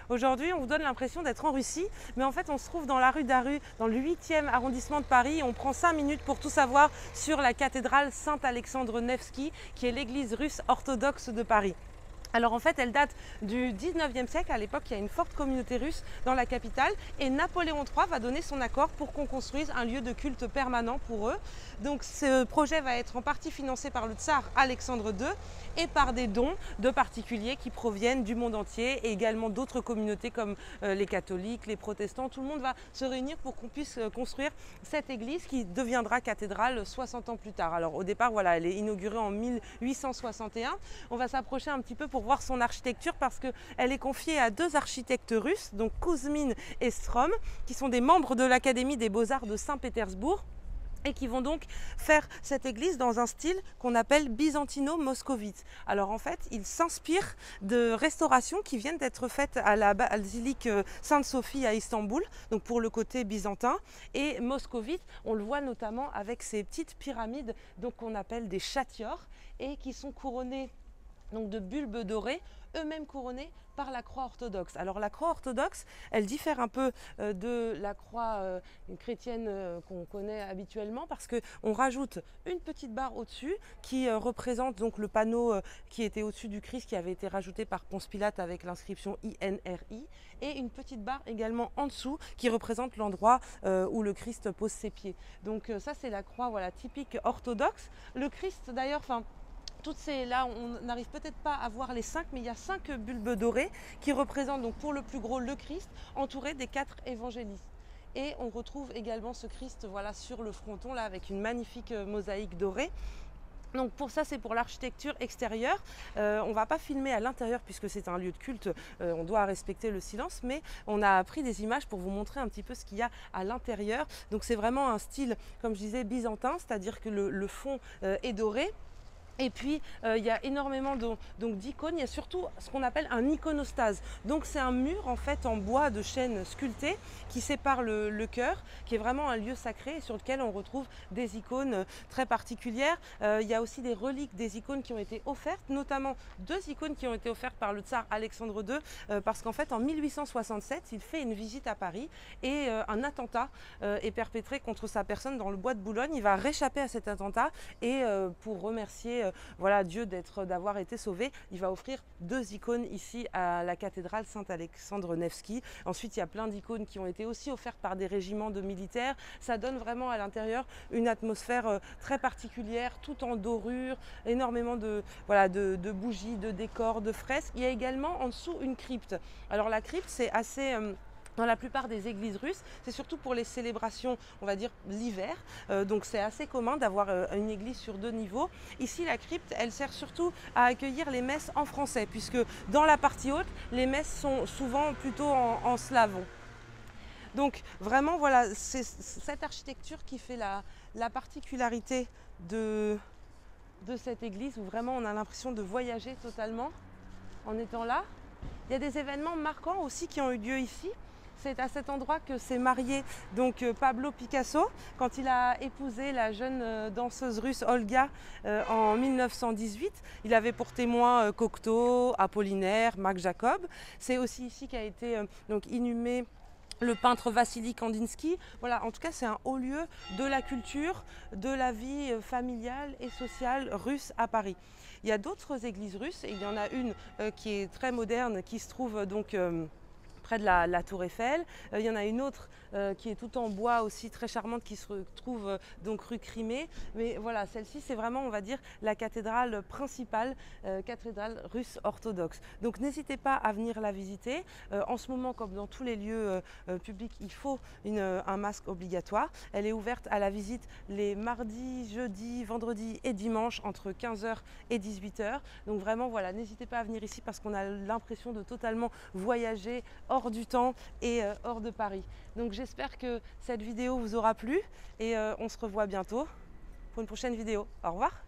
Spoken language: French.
Aujourd'hui, on vous donne l'impression d'être en Russie, mais en fait, on se trouve dans la rue Daru, dans le 8e arrondissement de Paris. On prend 5 minutes pour tout savoir sur la cathédrale Saint-Alexandre Nevski, qui est l'église russe orthodoxe de Paris. Alors en fait, elle date du 19e siècle. À l'époque, il y a une forte communauté russe dans la capitale et Napoléon III va donner son accord pour qu'on construise un lieu de culte permanent pour eux. Donc ce projet va être en partie financé par le tsar Alexandre II et par des dons de particuliers qui proviennent du monde entier et également d'autres communautés comme les catholiques, les protestants. Tout le monde va se réunir pour qu'on puisse construire cette église qui deviendra cathédrale 60 ans plus tard. Alors au départ, voilà, elle est inaugurée en 1861. On va s'approcher un petit peu pour voir son architecture parce qu'elle est confiée à deux architectes russes, donc Kouzmine et Strom, qui sont des membres de l'Académie des Beaux-Arts de Saint-Pétersbourg et qui vont donc faire cette église dans un style qu'on appelle byzantino-moscovite. Alors en fait, ils s'inspirent de restaurations qui viennent d'être faites à la basilique Sainte-Sophie à Istanbul, donc pour le côté byzantin, et moscovite, on le voit notamment avec ces petites pyramides donc qu'on appelle des chatiors et qui sont couronnées donc de bulbes dorés, eux-mêmes couronnés par la croix orthodoxe. Alors la croix orthodoxe, elle diffère un peu de la croix chrétienne qu'on connaît habituellement parce qu'on rajoute une petite barre au-dessus qui représente donc le panneau qui était au-dessus du Christ qui avait été rajouté par Ponce Pilate avec l'inscription INRI et une petite barre également en dessous qui représente l'endroit où le Christ pose ses pieds. Donc ça c'est la croix voilà, typique orthodoxe. Le Christ d'ailleurs, toutes ces là, on n'arrive peut-être pas à voir les 5, mais il y a 5 bulbes dorés qui représentent donc pour le plus gros le Christ, entouré des 4 évangélistes. Et on retrouve également ce Christ voilà, sur le fronton là avec une magnifique mosaïque dorée. Donc pour ça, c'est pour l'architecture extérieure. On ne va pas filmer à l'intérieur puisque c'est un lieu de culte, on doit respecter le silence, mais on a pris des images pour vous montrer un petit peu ce qu'il y a à l'intérieur. Donc c'est vraiment un style, comme je disais, byzantin, c'est-à-dire que le fond est doré. Et puis, il y a énormément d'icônes. Il y a surtout ce qu'on appelle un iconostase. Donc, c'est un mur en fait en bois de chêne sculpté qui sépare le chœur, qui est vraiment un lieu sacré et sur lequel on retrouve des icônes très particulières. Il y a aussi des reliques des icônes qui ont été offertes, notamment 2 icônes qui ont été offertes par le tsar Alexandre II, parce qu'en fait, en 1867, il fait une visite à Paris et un attentat est perpétré contre sa personne dans le bois de Boulogne. Il va réchapper à cet attentat et pour remercier voilà, Dieu d'avoir été sauvé, il va offrir 2 icônes ici à la cathédrale Saint-Alexandre Nevski. Ensuite, il y a plein d'icônes qui ont été aussi offertes par des régiments de militaires. Ça donne vraiment à l'intérieur une atmosphère très particulière, tout en dorure, énormément voilà, de bougies, de décors, de fresques. Il y a également en dessous une crypte. Alors la crypte, c'est assez... Dans la plupart des églises russes, c'est surtout pour les célébrations, on va dire l'hiver. Donc c'est assez commun d'avoir une église sur 2 niveaux. Ici, la crypte, elle sert surtout à accueillir les messes en français, puisque dans la partie haute, les messes sont souvent plutôt en slavon. Donc vraiment, voilà, c'est cette architecture qui fait la particularité de cette église, où vraiment on a l'impression de voyager totalement en étant là. Il y a des événements marquants aussi qui ont eu lieu ici. C'est à cet endroit que s'est marié donc Pablo Picasso quand il a épousé la jeune danseuse russe Olga en 1918. Il avait pour témoin Cocteau, Apollinaire, Marc Jacob. C'est aussi ici qu'a été donc inhumé le peintre Vassili Kandinsky. Voilà, en tout cas, c'est un haut lieu de la culture, de la vie familiale et sociale russe à Paris. Il y a d'autres églises russes et il y en a une qui est très moderne, qui se trouve donc près de la Tour Eiffel. Il y en a une autre qui est tout en bois aussi très charmante qui se trouve donc rue Crimée. Mais voilà, celle-ci c'est vraiment, on va dire, la cathédrale principale, cathédrale russe orthodoxe. Donc n'hésitez pas à venir la visiter. En ce moment, comme dans tous les lieux publics, il faut un masque obligatoire. Elle est ouverte à la visite les mardis, jeudis, vendredis et dimanches entre 15h et 18h. Donc vraiment, voilà, n'hésitez pas à venir ici parce qu'on a l'impression de totalement voyager hors du temps et hors de Paris. Donc j'espère que cette vidéo vous aura plu et on se revoit bientôt pour une prochaine vidéo. Au revoir.